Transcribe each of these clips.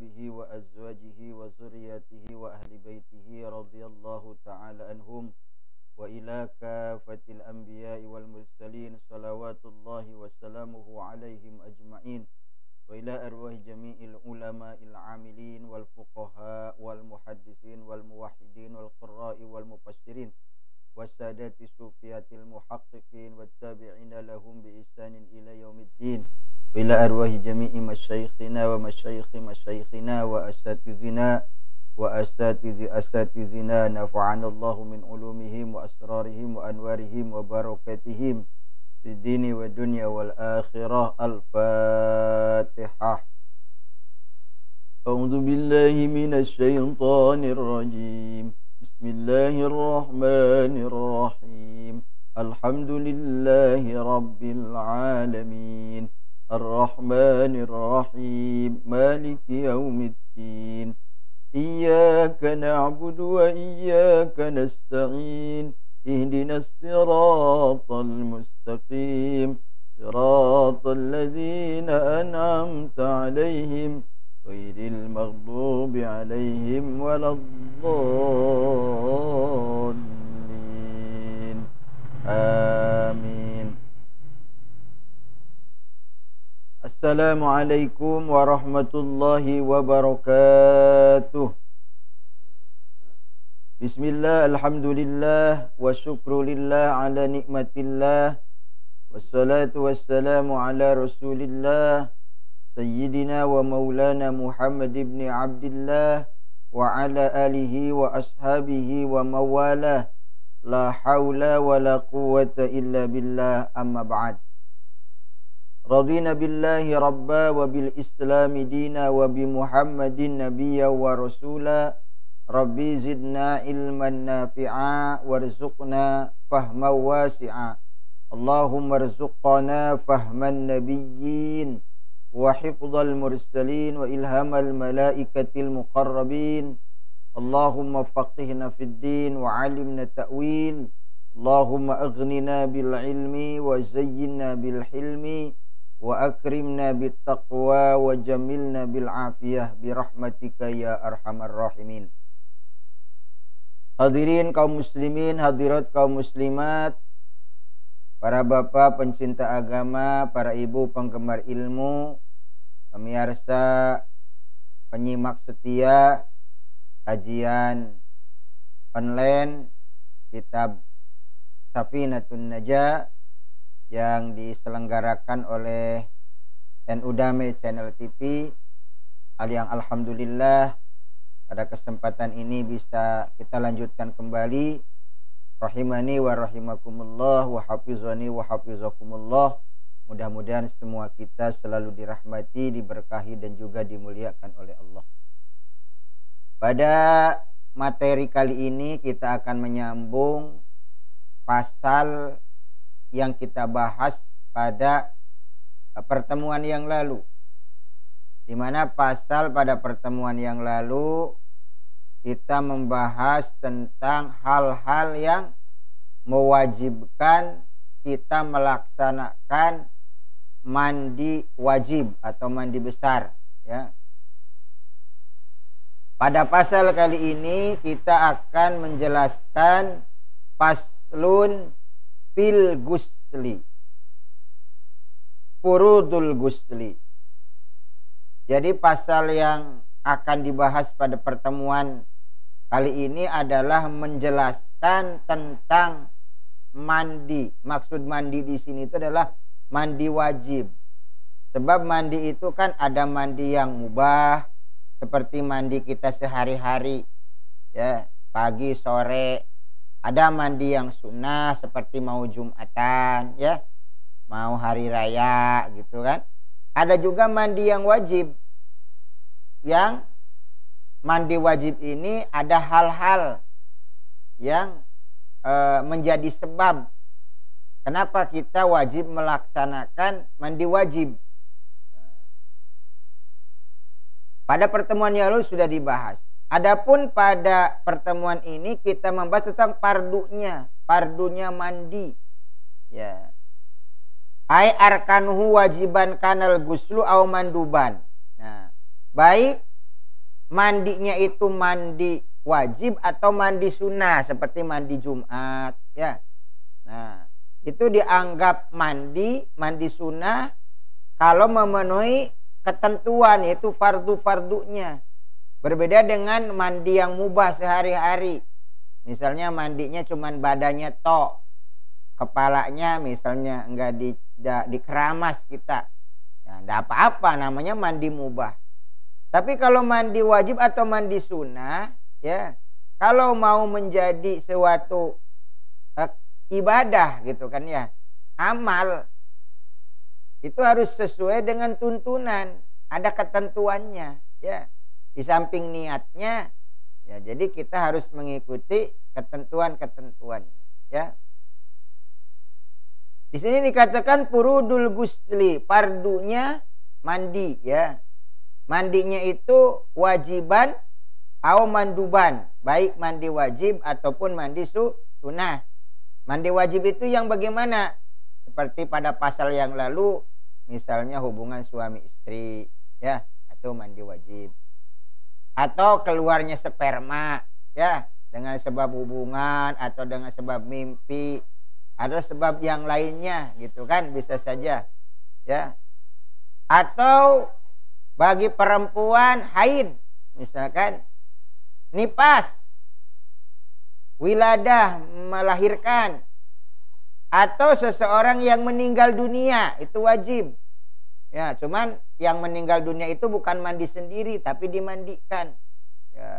وأصحابه وأزواجه وذرياته وأهل بيته رضي الله تعالى عنهم وإلى كافة الأنبياء والمرسلين صلوات الله وسلامه عليهم أجمعين وإلى أرواح جميع العلماء العاملين والفقهاء والمحدثين والموحدين والقراء والمفسرين والسادات الصوفية المحققين والتابعين لهم بإحسان إلى يوم الدين وإلى أرواح جميع مشايخنا ومشايخ مشايخنا وأساتذنا وأساتذ أساتذنا نفعنا الله من علومهم وأسرارهم وأنوارهم وبركاتهم في الدين والدنيا والآخرة. الفاتحة. أعوذ بالله من الشيطان الرجيم. بسم الله الرحمن الرحيم. الحمد لله رب العالمين الرحمن الرحيم مالك يوم الدين إياك نعبد وإياك نستعين اهدنا الصراط المستقيم صراط الذين أنعمت عليهم غير المغضوب عليهم ولا الضالين آمين. Assalamualaikum warahmatullahi wabarakatuh. Bismillah, alhamdulillah, wa syukrulillah ala nikmatillah, wassalatu wassalamu ala rasulillah Sayyidina wa maulana Muhammad ibn Abdillah wa ala alihi wa ashabihi wa mawalah. La hawla wa la quwwata illa billah, amma ba'd. Radina billahi rabba wa bil islami dina wa bi Muhammadin nabiyya wa rasula. Rabbi zidna ilman nafi'a warzuqna fahman wasi'a. Allahumma rzuqna fahman nabiyyin wa hifdzal mursalin wa ilhamal malaikatil muqarrabin. Allahumma faqihna fid din wa alimna ta'wil. Allahumma aghnina bil ilmi wa zayyinna bil hilmi wa akrimna bit taqwa wa jamilna bil afiyah birahmatika ya arhamar rahimin. Hadirin kaum muslimin, hadirat kaum muslimat, para bapak pencinta agama, para ibu penggemar ilmu, pemirsa penyimak setia kajian online kitab Safinatun Najah yang diselenggarakan oleh NU Damai Channel TV. Yang alhamdulillah pada kesempatan ini bisa kita lanjutkan kembali. Rahimani wa rahimakumullah wa hafizani wa hafizakumullah. Mudah-mudahan semua kita selalu dirahmati, diberkahi dan juga dimuliakan oleh Allah. Pada materi kali ini kita akan menyambung pasal yang kita bahas pada pertemuan yang lalu, di mana pasal pada pertemuan yang lalu kita membahas tentang hal-hal yang mewajibkan kita melaksanakan mandi wajib atau mandi besar, ya. Pada pasal kali ini kita akan menjelaskan faslun fil gusli, furudul gusli. Jadi pasal yang akan dibahas pada pertemuan kali ini adalah menjelaskan tentang mandi. Maksud mandi di sini itu adalah mandi wajib. Sebab mandi itu kan ada mandi yang mubah seperti mandi kita sehari-hari, ya, pagi sore. Ada mandi yang sunnah seperti mau Jumatan, ya, mau hari raya gitu kan. Ada juga mandi yang wajib. Yang mandi wajib ini ada hal-hal yang menjadi sebab kenapa kita wajib melaksanakan mandi wajib. Pada pertemuan yang lalu sudah dibahas. Adapun pada pertemuan ini kita membahas tentang pardunya mandi. Ya. Ai arkanuhu wajiban kanal guslu au manduban. Nah, baik mandinya itu mandi wajib atau mandi sunnah seperti mandi Jumat ya. Nah, itu dianggap mandi sunnah kalau memenuhi ketentuan, yaitu fardu-fardunya. Berbeda dengan mandi yang mubah sehari-hari. Misalnya mandinya cuman badannya tok, kepalanya misalnya enggak dikeramas kita. Ya, enggak apa-apa, namanya mandi mubah. Tapi kalau mandi wajib atau mandi sunnah, ya, kalau mau menjadi suatu ibadah gitu kan ya, amal, itu harus sesuai dengan tuntunan, ada ketentuannya ya. Di samping niatnya ya, jadi kita harus mengikuti ketentuan-ketentuannya ya. Di sini dikatakan furudul gusli, fardunya mandi ya. Mandinya itu wajiban atau manduban, baik mandi wajib ataupun mandi sunnah. Mandi wajib itu yang bagaimana? Seperti pada pasal yang lalu, misalnya hubungan suami istri ya, atau mandi wajib. Atau keluarnya sperma ya, dengan sebab hubungan atau dengan sebab mimpi, ada sebab yang lainnya gitu kan, bisa saja ya. Atau bagi perempuan haid, misalkan nifas, wiladah, melahirkan, atau seseorang yang meninggal dunia, itu wajib ya. Cuman yang meninggal dunia itu bukan mandi sendiri, tapi dimandikan ya.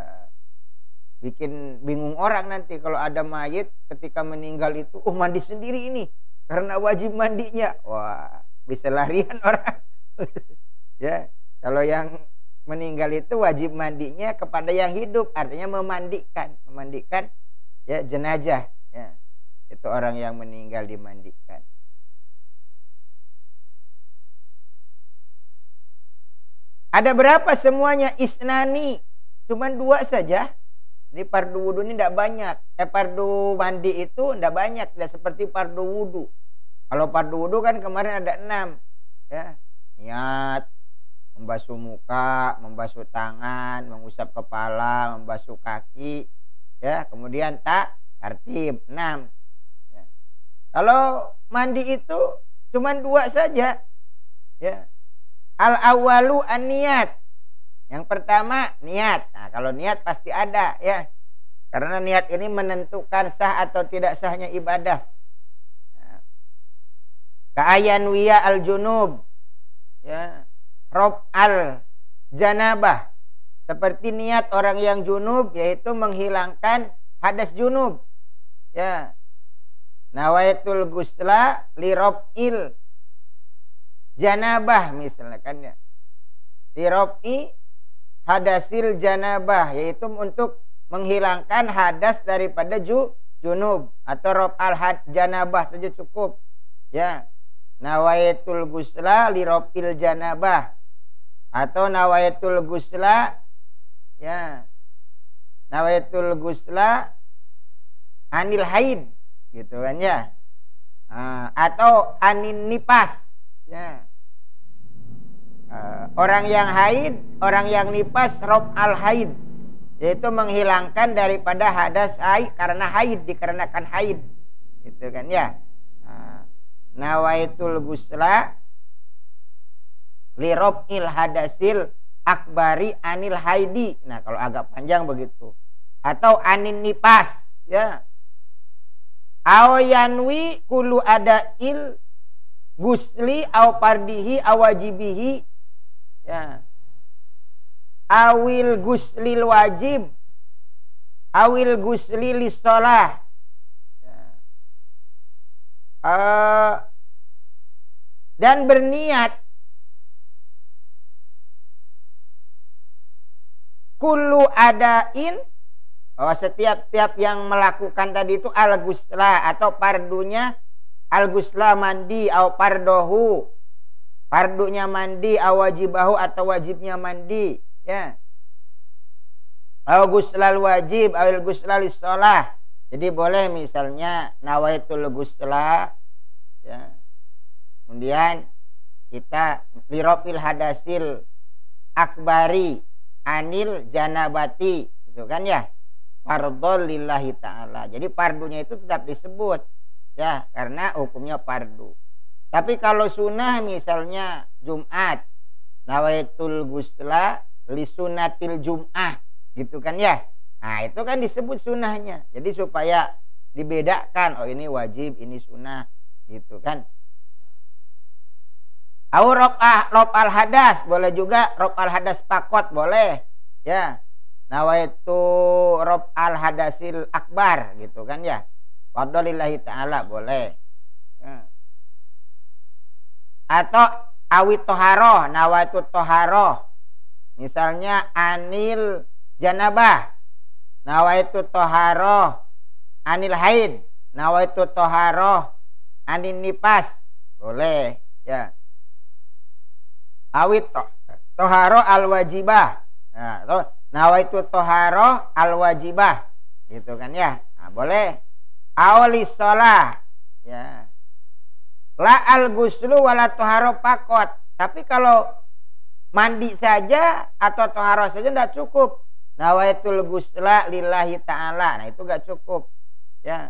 Bikin bingung orang nanti kalau ada mayit ketika meninggal itu, oh mandi sendiri ini karena wajib mandinya. Wah, bisa larian orang ya. Kalau yang meninggal itu wajib mandinya kepada yang hidup, artinya memandikan ya jenazah ya. Itu orang yang meninggal dimandikan. Ada berapa semuanya? Isnani, cuman 2 saja. Ini fardu wudu ini tidak banyak. Fardu mandi itu tidak banyak, tidak seperti fardu wudu. Kalau fardu wudu kan kemarin ada 6 ya. Niat, membasuh muka, membasuh tangan, mengusap kepala, membasuh kaki ya. Kemudian tertib 6 ya. Kalau mandi itu cuman 2 saja ya. Al-awwalu an-niyat. Yang pertama niat. Nah, kalau niat pasti ada ya. Karena niat ini menentukan sah atau tidak sahnya ibadah. Nah, ka'ayan wiya al-junub ya. Rob al-janabah. Seperti niat orang yang junub, yaitu menghilangkan hadas junub ya. Nawaitul gusla li rob'il janabah, misalnya kan ya. Lirobi hadasil janabah, yaitu untuk menghilangkan hadas daripada junub, atau rob al janabah saja cukup ya. Nawaitul gusla lirobil janabah, atau nawaitul gusla ya, nawaitul gusla anil haid gitu kan ya. Atau anin nifas ya. Orang yang haid, orang yang nifas rob al haid, yaitu menghilangkan daripada hadas haid karena haid, dikarenakan haid gitu kan ya. Nawaitul gusla li rob'il hadasil akbari anil haidi. Nah, kalau agak panjang begitu. Atau anin nifas ya. Awayanwi kulu adail gusli aw pardihi awajibihi ya. Awil guslil wajib awil gusli lissolah ya. Dan berniat kullu adain, setiap yang melakukan tadi itu al-gusla atau pardunya al-gusla mandi atau pardohu, pardunya mandi atau wajibahu atau wajibnya mandi ya. Al-guslal wajib al-gusla lis-shalah. Jadi boleh misalnya nawaitul gusla ya. Kemudian kita lirofil hadasil akbari anil janabati, gitu kan ya. Fardhol lillahi ta'ala. Jadi fardunya itu tetap disebut ya, karena hukumnya fardu. Tapi kalau sunnah misalnya Jumat, nawaitul gusla li sunatil jum'ah, gitu kan ya. Nah, itu kan disebut sunnahnya. Jadi supaya dibedakan, oh ini wajib, ini sunnah, gitu kan. Au rob al hadas, boleh juga rob al hadas pakot, boleh ya. Nawaitu rob al hadasil akbar, gitu kan ya. Fadlillahi ta'ala, boleh ya. Atau awit toharoh, nawaitu toharoh, misalnya anil janabah, nawaitu toharoh anil haid, nawaitu toharoh anil nipas, boleh ya. Awit toharo al wajibah, nah, nawaitu toharo al wajibah, gitu kan ya. Nah, boleh. Awalis sholah ya. La al guslu wala toharo pakot. Tapi kalau mandi saja atau toharo saja tidak cukup. Nawaitul gusla lillahi ta'ala, nah itu gak cukup ya.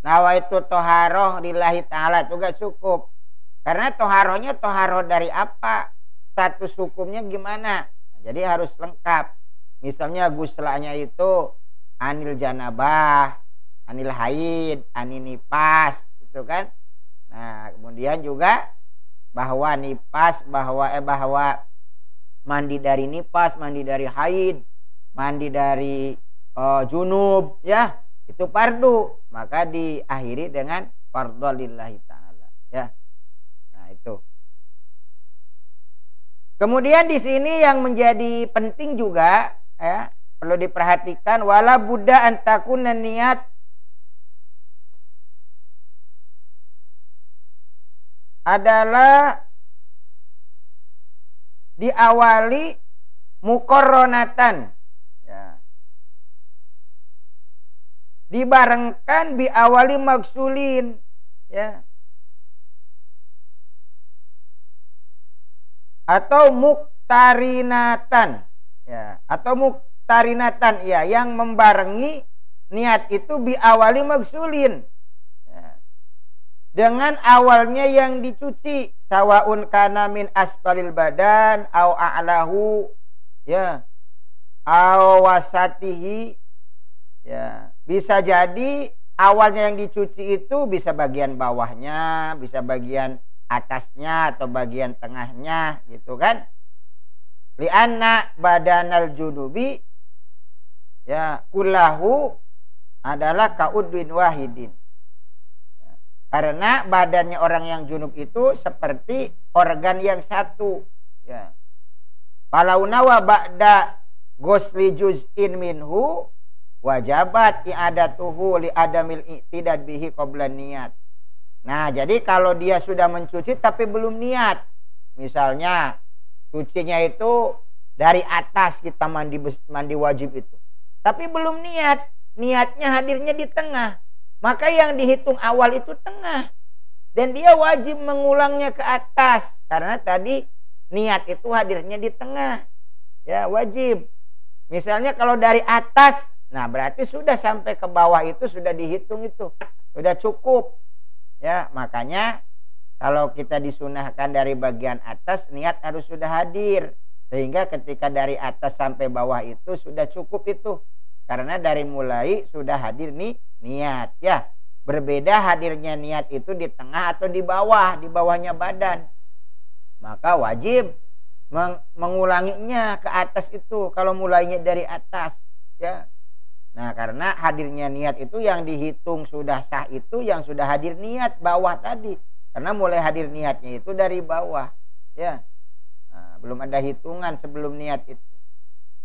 Nawaitu toharo lillahi ta'ala, itu gak cukup. Karena toharohnya toharoh dari apa? Status hukumnya gimana? Nah, jadi harus lengkap. Misalnya guslanya itu anil janabah, anil haid, anil nipas, gitu kan? Nah, kemudian juga bahwa nipas, bahwa mandi dari nipas, mandi dari haid, mandi dari junub, ya itu fardu. Maka diakhiri dengan fardhu lillahi ta'ala, ya. Itu. Kemudian di sini yang menjadi penting juga ya, perlu diperhatikan, wala budda antakuna niat adalah diawali muqarronatan ya. Dibarengkan biawali maksulin ya. Atau muktarinatan ya, atau muktarinatan ya, yang membarengi niat itu biawali maksulin ya, dengan awalnya yang dicuci, sawaun kana min asfalil badan au a'lahu ya, au wasatihi ya. Bisa jadi awalnya yang dicuci itu bisa bagian bawahnya, bisa bagian atasnya atau bagian tengahnya, gitu kan. Li'anna badanal junubi ya kullahu adalah kaudwin wahidin ya. Karena badannya orang yang junub itu seperti organ yang satu ya. Falau nawa ba'da ghusli juz'in minhu wajabat i'adatuhu li adamil i'tidad bihi qabla niyat. Nah, jadi kalau dia sudah mencuci tapi belum niat, misalnya cucinya itu dari atas, kita mandi wajib itu, tapi belum niat, niatnya hadirnya di tengah, maka yang dihitung awal itu tengah, dan dia wajib mengulangnya ke atas karena tadi niat itu hadirnya di tengah ya, wajib. Misalnya kalau dari atas, nah berarti sudah sampai ke bawah itu sudah dihitung, itu sudah cukup ya. Makanya kalau kita disunahkan dari bagian atas, niat harus sudah hadir, sehingga ketika dari atas sampai bawah itu sudah cukup itu, karena dari mulai sudah hadir nih niat ya. Berbeda hadirnya niat itu di tengah atau di bawahnya badan, maka wajib mengulanginya ke atas itu kalau mulainya dari atas ya. Nah, karena hadirnya niat itu yang dihitung sudah sah itu yang sudah hadir niat bawah tadi. Karena mulai hadir niatnya itu dari bawah ya. Nah, belum ada hitungan sebelum niat itu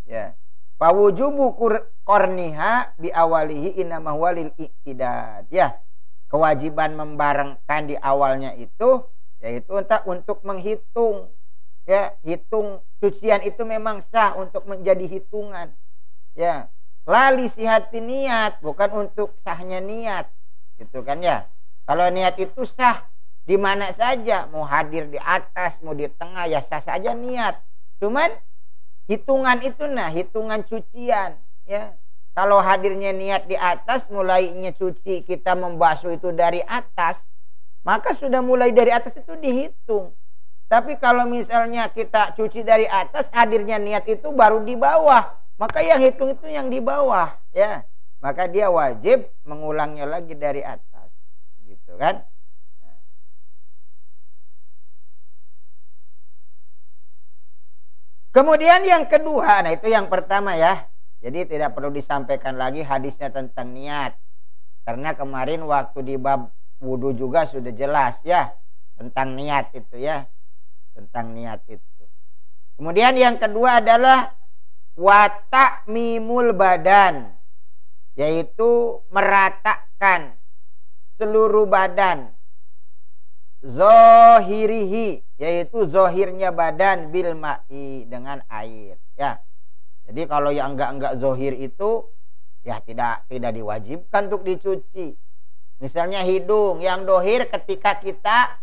ya. Fawujubu qarniha bi awalihi inama walil iqtidad ya. Kewajiban membarengkan di awalnya itu yaitu untuk menghitung ya. Hitung cucian itu memang sah untuk menjadi hitungan ya. Lali sihati niat, bukan untuk sahnya niat, gitu kan ya. Kalau niat itu sah di mana saja, mau hadir di atas, mau di tengah, ya sah saja niat. Cuman hitungan itu hitungan cucian, ya. Kalau hadirnya niat di atas, mulainya cuci kita membasuh itu dari atas, maka sudah mulai dari atas itu dihitung. Tapi kalau misalnya kita cuci dari atas, hadirnya niat itu baru di bawah, maka yang hitung itu yang di bawah, ya. Maka dia wajib mengulangnya lagi dari atas, gitu kan? Kemudian yang kedua, nah itu yang pertama ya. Jadi tidak perlu disampaikan lagi hadisnya tentang niat. Karena kemarin waktu di bab wudu juga sudah jelas ya tentang niat itu ya. Tentang niat itu. Kemudian yang kedua adalah wata'mimul badan. Yaitu meratakan seluruh badan. Zohirihi, yaitu zohirnya badan bil ma'i, dengan air ya. Jadi kalau yang enggak zohir itu ya tidak diwajibkan untuk dicuci. Misalnya hidung yang dohir ketika kita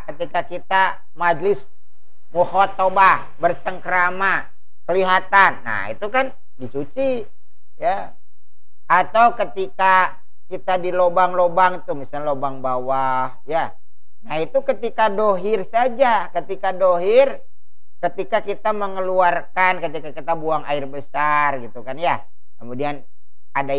ketika kita majlis mukhotobah, bercengkrama, kelihatan, nah itu kan dicuci ya. Atau ketika kita di lobang-lobang itu, misalnya lobang bawah ya. Nah itu ketika dohir saja, ketika dohir, ketika kita mengeluarkan, ketika kita buang air besar gitu kan ya. Kemudian ada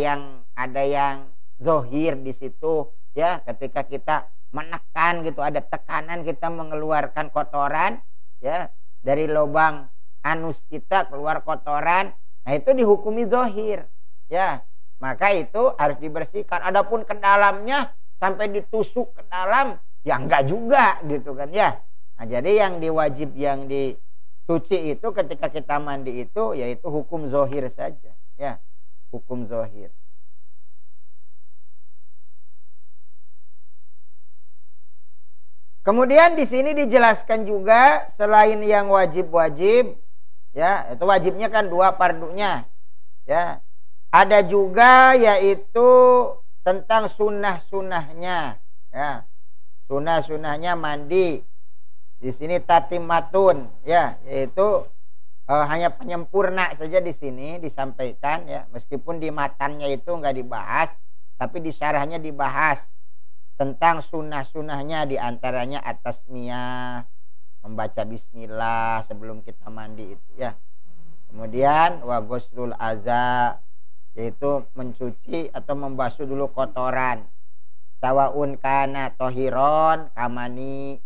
yang zohir di situ ya, ketika kita menekan gitu, ada tekanan, kita mengeluarkan kotoran ya dari lubang anus kita, keluar kotoran. Nah itu dihukumi zohir ya. Maka itu harus dibersihkan. Adapun ke dalamnya sampai ditusuk ke dalam, ya enggak juga gitu kan ya. Nah, jadi yang diwajib, yang dicuci itu ketika kita mandi itu yaitu hukum zohir saja ya, hukum zohir. Kemudian di sini dijelaskan juga selain yang wajib-wajib ya, itu wajibnya kan 2 fardunya ya. Ada juga yaitu tentang sunnah-sunnahnya ya. Sunnah-sunnahnya mandi. Di sini tatimatun ya, yaitu hanya penyempurna saja di sini disampaikan ya, meskipun di matannya itu enggak dibahas, tapi di syarahnya dibahas tentang sunnah-sunnahnya, diantaranya at-tasmiyah, membaca bismillah sebelum kita mandi itu ya. Kemudian wa ghuslul adza, yaitu mencuci atau membasuh dulu kotoran. Sawaun kana tohiron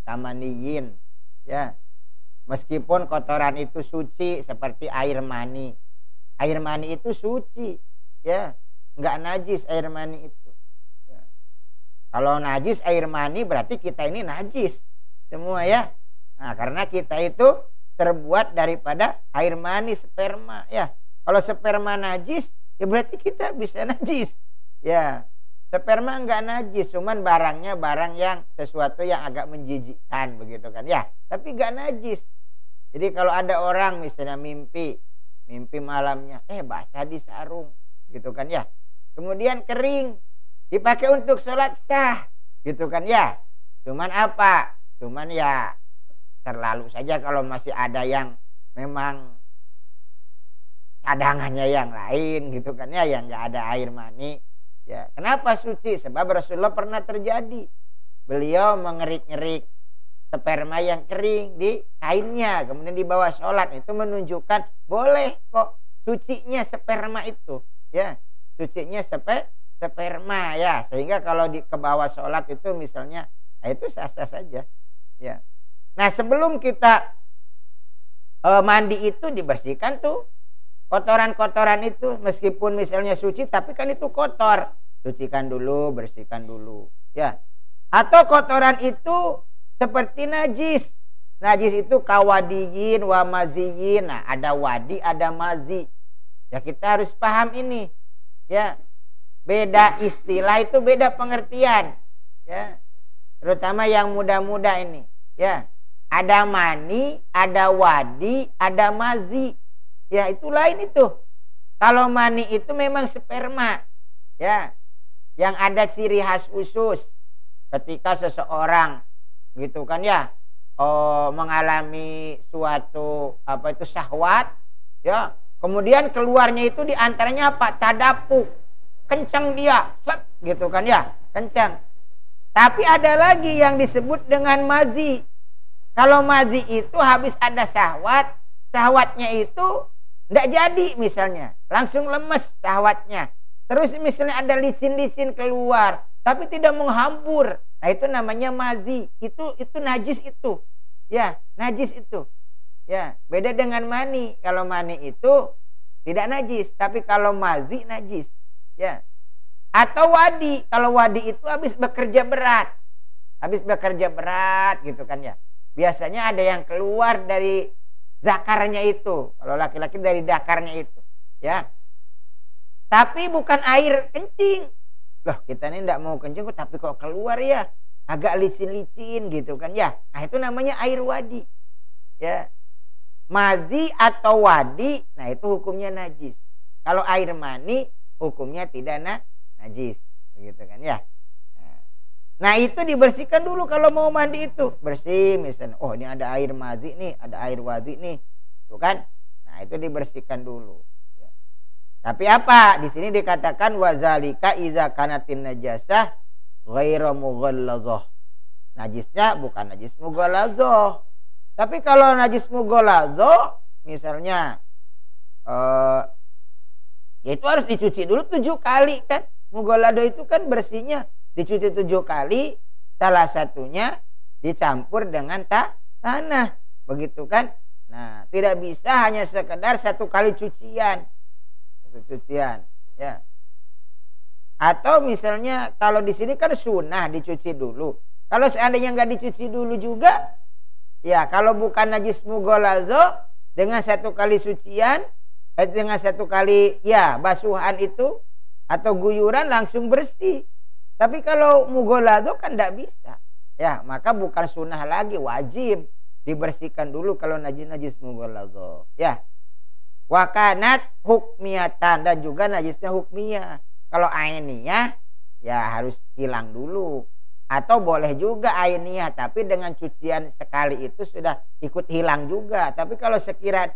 kamaniyin ya. Meskipun kotoran itu suci seperti air mani. Air mani itu suci ya, enggak najis air mani itu ya. Kalau najis air mani berarti kita ini najis semua ya. Nah, karena kita itu terbuat daripada air mani, sperma ya. Kalau sperma najis ya berarti kita bisa najis ya. Sperma enggak najis, cuman barangnya barang yang sesuatu yang agak menjijikkan begitu kan ya, tapi enggak najis. Jadi kalau ada orang misalnya mimpi malamnya basah di sarung gitu kan ya, kemudian kering, dipakai untuk sholat sah gitu kan ya. Cuman cuman ya terlalu saja kalau masih ada yang memang cadangannya yang lain gitu kan ya, yang enggak ada air mani ya. Kenapa suci? Sebab Rasulullah pernah terjadi beliau mengerik-ngerik sperma yang kering di kainnya, kemudian dibawa sholat. Itu menunjukkan boleh kok sucinya sperma itu ya, sucinya sperma ya, sehingga kalau ke bawah sholat itu misalnya, nah itu sah-sah saja ya. Nah sebelum kita mandi itu dibersihkan tuh kotoran-kotoran itu, meskipun misalnya suci tapi kan itu kotor, cucikan dulu, bersihkan dulu ya. Atau kotoran itu seperti najis. Najis itu kawadiyin wa maziyin. Nah, ada wadi, ada mazi. Ya kita harus paham ini ya. Beda istilah itu beda pengertian ya. Terutama yang muda-muda ini ya. Ada mani, ada wadi, ada mazi. Ya itu lain itu. Kalau mani itu memang sperma ya, yang ada ciri khas khusus ketika seseorang gitu kan ya, mengalami suatu syahwat, ya. Kemudian keluarnya itu diantaranya apa? Tadapuk, kencang dia, set, gitu kan ya, kencang. Tapi ada lagi yang disebut dengan mazi. Kalau mazi itu habis ada syahwat, syahwatnya itu tidak jadi misalnya, langsung lemes syahwatnya. Terus misalnya ada licin-licin keluar, tapi tidak menghambur. Nah itu namanya mazi. Itu najis itu. Ya, najis itu. Ya, beda dengan mani. Kalau mani itu tidak najis, tapi kalau mazi najis. Ya. Atau wadi. Kalau wadi itu habis bekerja berat. Habis bekerja berat gitu kan ya. Biasanya ada yang keluar dari zakarnya itu. Kalau laki-laki dari dakarnya itu. Ya. Tapi bukan air kencing. Loh, kita ini tidak mau kencing kok, tapi kok keluar ya. Agak licin-licin gitu kan ya. Nah itu namanya air wadi. Ya. Mazi atau wadi, nah itu hukumnya najis. Kalau air mani, hukumnya tidak najis. Begitu kan ya. Nah itu dibersihkan dulu kalau mau mandi itu. Bersih misalnya. Oh ini ada air mazi nih, ada air wadi nih. Tuh kan. Nah itu dibersihkan dulu. Tapi apa? Di sini dikatakan wazalika iza kanatin najasah ghairu mughalladzah. Najisnya bukan najis mughalladzah. Tapi kalau najis mughalladzah misalnya ya itu harus dicuci dulu 7 kali kan. Mughalladzah itu kan bersihnya dicuci 7 kali, salah satunya dicampur dengan tanah. Begitu kan? Nah, tidak bisa hanya sekedar 1 kali cucian. Cucian ya. Atau misalnya kalau di sini kan sunnah dicuci dulu. Kalau seandainya nggak dicuci dulu juga, ya kalau bukan najis mughalladzah dengan 1 kali sucian, dengan 1 kali ya basuhan itu atau guyuran langsung bersih. Tapi kalau mughalladzah kan tidak bisa. Ya, maka bukan sunnah lagi, wajib dibersihkan dulu kalau najis mughalladzah. Ya. Wakanat hukmiyatan, dan juga najisnya hukmiyah. Kalau ainiyah ya harus hilang dulu. Atau boleh juga ainiyah, tapi dengan cucian sekali itu sudah ikut hilang juga. Tapi kalau sekira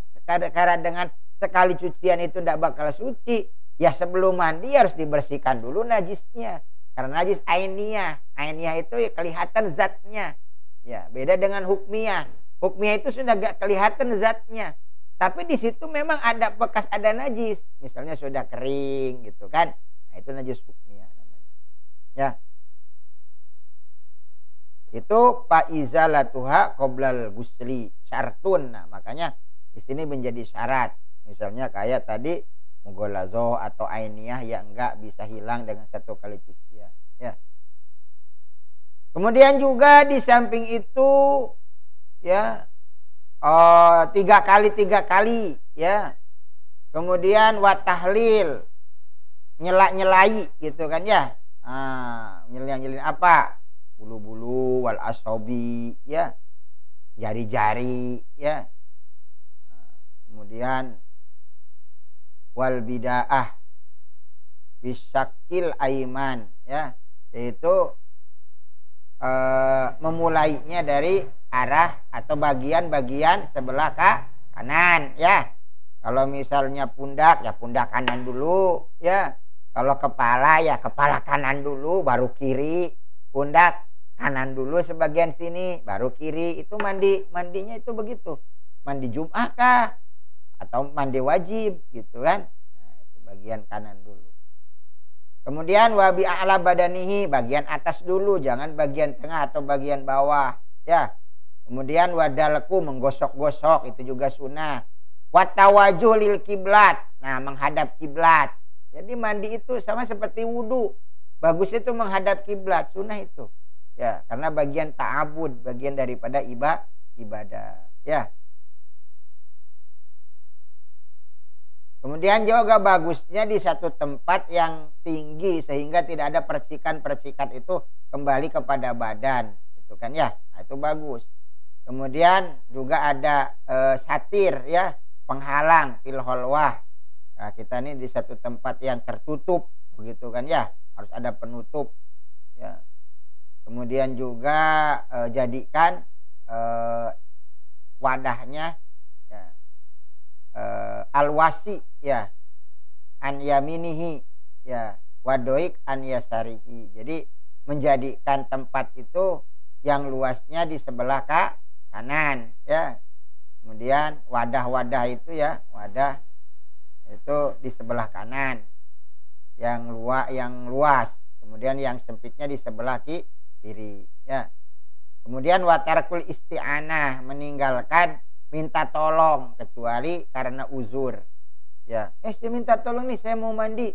dengan sekali cucian itu tidak bakal suci, ya sebelum mandi harus dibersihkan dulu najisnya. Karena najis ainiyah. Ainiyah itu ya kelihatan zatnya. Ya, beda dengan hukmiyah. Hukmiyah itu sudah gak kelihatan zatnya. Tapi di situ memang ada bekas ada najis, misalnya sudah kering gitu kan. Nah, itu najis hukmiyah namanya. Ya. Itu faizalatuha qoblal ghusli syartun. Nah, makanya di sini menjadi syarat. Misalnya kayak tadi mughalladzah atau ainiyah yang enggak bisa hilang dengan 1 kali cucian, ya. Kemudian juga di samping itu ya 3 kali ya. Kemudian watahlil, nyelai gitu kan ya. Nyelin apa? Bulu-bulu wal asobi ya. Jari-jari ya. Kemudian wal bidaah bisyakil aiman ya. Yaitu memulainya dari arah atau bagian-bagian sebelah kanan ya. Kalau misalnya pundak ya pundak kanan dulu ya. Kalau kepala ya kepala kanan dulu baru kiri. Pundak kanan dulu sebagian sini baru kiri. Itu mandinya itu begitu. Mandi Jum'ah kah atau mandi wajib gitu kan. Nah, itu bagian kanan dulu. Kemudian wabi a'la badanihi, bagian atas dulu, jangan bagian tengah atau bagian bawah ya. Kemudian wadalku, menggosok-gosok, itu juga sunnah. Watawajuh lil kiblat, nah menghadap kiblat. Jadi mandi itu sama seperti wudu, bagus itu menghadap kiblat, sunnah itu ya, karena bagian ta'abud, bagian daripada ibadah ya. Kemudian juga bagusnya di satu tempat yang tinggi sehingga tidak ada percikan-percikan itu kembali kepada badan, itu kan ya. Nah, itu bagus. Kemudian juga ada satir ya, penghalang fil holwah. Nah, kita ini di satu tempat yang tertutup, begitu kan ya, harus ada penutup ya. Kemudian juga jadikan wadahnya ya, alwasi ya an yaminihi ya wadoik an yasarihi. Jadi menjadikan tempat itu yang luasnya di sebelah kanan ya. Kemudian wadah-wadah itu ya, wadah itu di sebelah kanan. Yang luas. Kemudian yang sempitnya di sebelah kiri ya. Kemudian watarkul isti'anah, meninggalkan minta tolong kecuali karena uzur. Ya, saya minta tolong nih, saya mau mandi.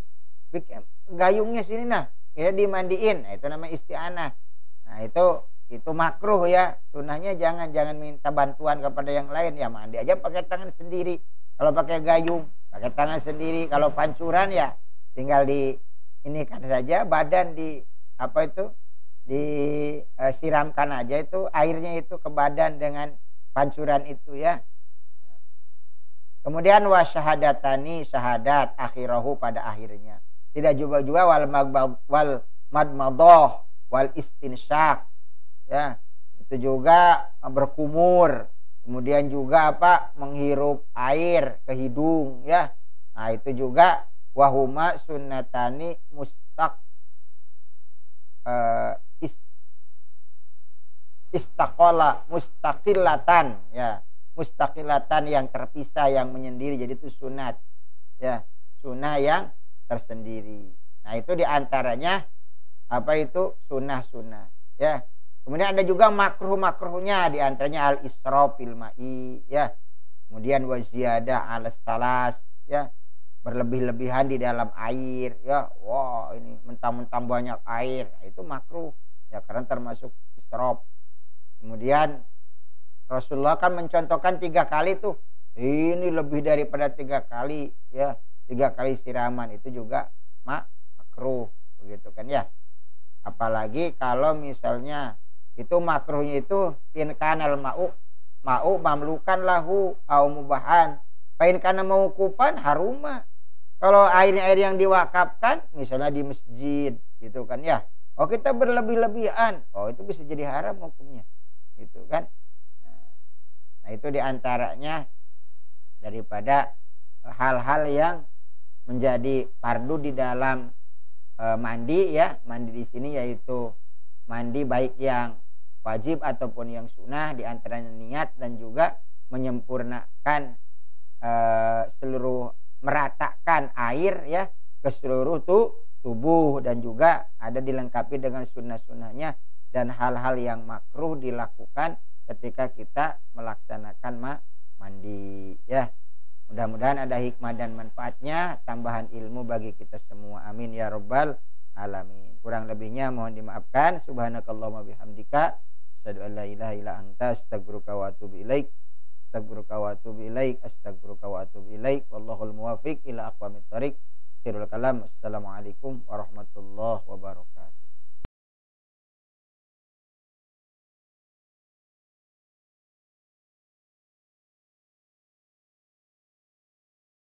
Gayungnya sini nah, ya dimandiin. Nah, itu namanya isti'anah. Nah, itu makruh ya. Sunahnya jangan minta bantuan kepada yang lain. Ya mandi aja pakai tangan sendiri. Kalau pakai gayung, pakai tangan sendiri. Kalau pancuran ya tinggal di ini kan saja badan disiramkan aja itu airnya itu ke badan dengan pancuran itu ya. Kemudian wasyahadatani, syahadat akhirahu pada akhirnya. Tidak juga wal madmadah wal istinsyak ya. Itu juga berkumur. Kemudian juga menghirup air ke hidung ya. Nah, itu juga wahuma sunnatani mustaqillatan ya, mustaqillatan yang terpisah, yang menyendiri. Jadi itu sunat ya, sunnah yang tersendiri. Nah, itu diantaranya sunnah ya. Kemudian ada juga makruhnya, diantaranya al israf fil ma'i ya. Kemudian waziyadah al salas ya, berlebih-lebihan di dalam air ya. Wah, ini mentang-mentang banyak air, nah, itu makruh ya, karena termasuk israf. Kemudian Rasulullah kan mencontohkan 3 kali tuh, ini lebih daripada 3 kali ya, 3 kali siraman itu juga makruh begitu kan ya. Apalagi kalau misalnya itu makruhnya itu in kanal ma'u mamlukan lahu au mubahan pain kana mauqufan haruma. Kalau air yang diwakafkan misalnya di masjid gitu kan ya, kita berlebih-lebihan, itu bisa jadi haram hukumnya gitu kan. Nah, itu diantaranya daripada hal-hal yang menjadi fardu di dalam mandi ya. Mandi di sini yaitu mandi baik yang wajib ataupun yang sunnah, diantaranya niat dan juga menyempurnakan meratakan air ya ke seluruh tubuh, dan juga ada dilengkapi dengan sunnah-sunnahnya dan hal-hal yang makruh dilakukan ketika kita melaksanakan mandi ya. Mudah-mudahan ada hikmah dan manfaatnya, tambahan ilmu bagi kita semua. Amin ya rabbal alamin. Kurang lebihnya mohon dimaafkan. Subhanakallahumma bihamdika asyhadu an la ilaha illa anta astaghfiruka wa atubu ilaik. Astaghfiruka wa atubu ilaik. Astaghfiruka wa atubu ilaik. Wallahul muwaffiq ila aqwamit thoriq. Khairul kalam. Assalamualaikum warahmatullahi wabarakatuh.